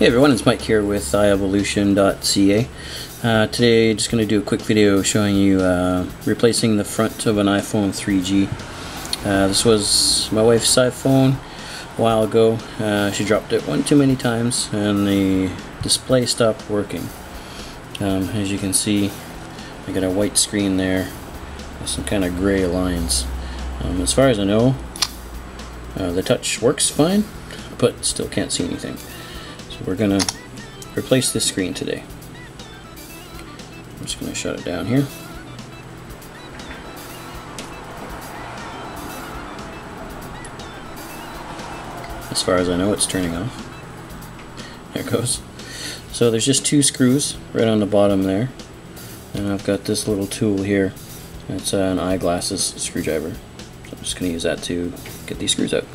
Hey everyone, it's Mike here with iEvolution.ca. Today just going to do a quick video showing you replacing the front of an iPhone 3G. This was my wife's iPhone a while ago. She dropped it one too many times and the display stopped working. As you can see, I got a white screen there with some kind of gray lines. As far as I know, the touch works fine, but still can't see anything. So we're going to replace this screen today. I'm just going to shut it down here. As far as I know, it's turning off. There it goes. So there's just two screws right on the bottom there. And I've got this little tool here. It's an eyeglasses screwdriver. So I'm just going to use that to get these screws out.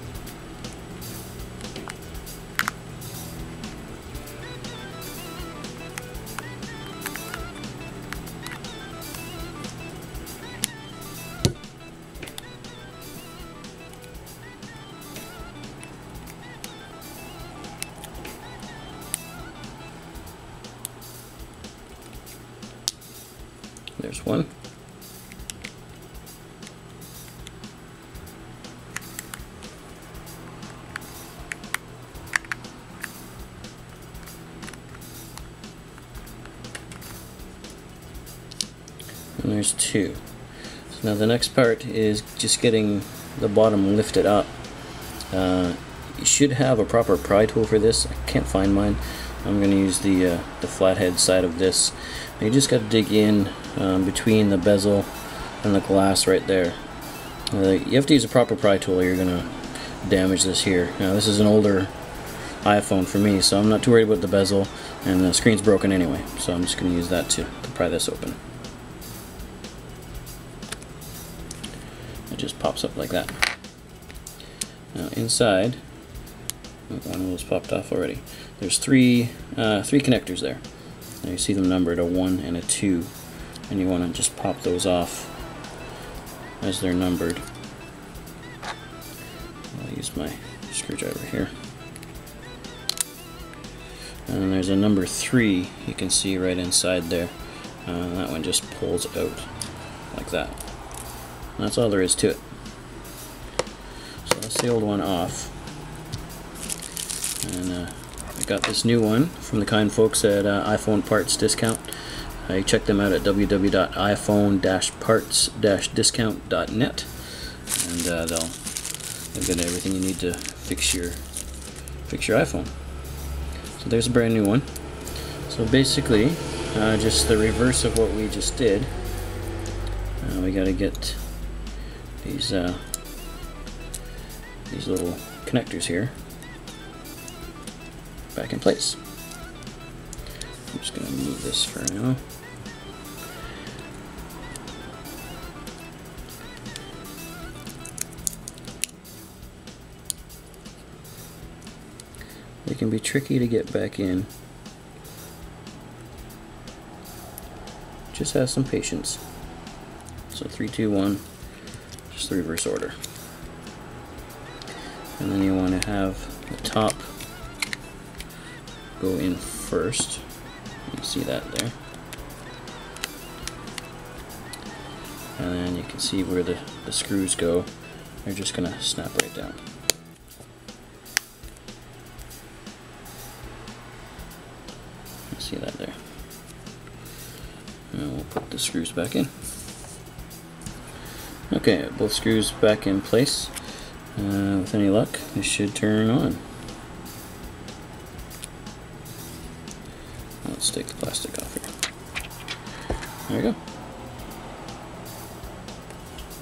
There's one. And there's two. So now the next part is just getting the bottom lifted up. You should have a proper pry tool for this. I can't find mine. I'm going to use the flathead side of this. You just got to dig in between the bezel and the glass right there. You have to use a proper pry tool or you're going to damage this here. Now this is an older iPhone for me, so I'm not too worried about the bezel, and the screen's broken anyway, so I'm just going to use that to pry this open. It just pops up like that. Now inside, one of those popped off already. There's three connectors there. And you see them numbered, a 1 and a 2, and you want to just pop those off as they're numbered. I'll use my screwdriver here. And there's a number 3 you can see right inside there. That one just pulls out like that. And that's all there is to it. So that's the old one off. And I got this new one from the kind folks at iPhone Parts Discount. You check them out at www.iphone-parts-discount.net, and they've got everything you need to fix your iPhone. So there's a brand new one. So basically, just the reverse of what we just did. We got to get these little connectors here back in place. I'm just going to move this for now. They can be tricky to get back in. Just have some patience. So 3, 2, 1, just the reverse order. And then you want to have the top go in first. You see that there. And then you can see where the screws go. They're just going to snap right down. You see that there. And we'll put the screws back in. Okay, both screws back in place. With any luck, this should turn on. Let's take the plastic off here. There we go.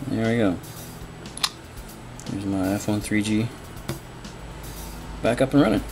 There we go. There's my iPhone 3G back up and running.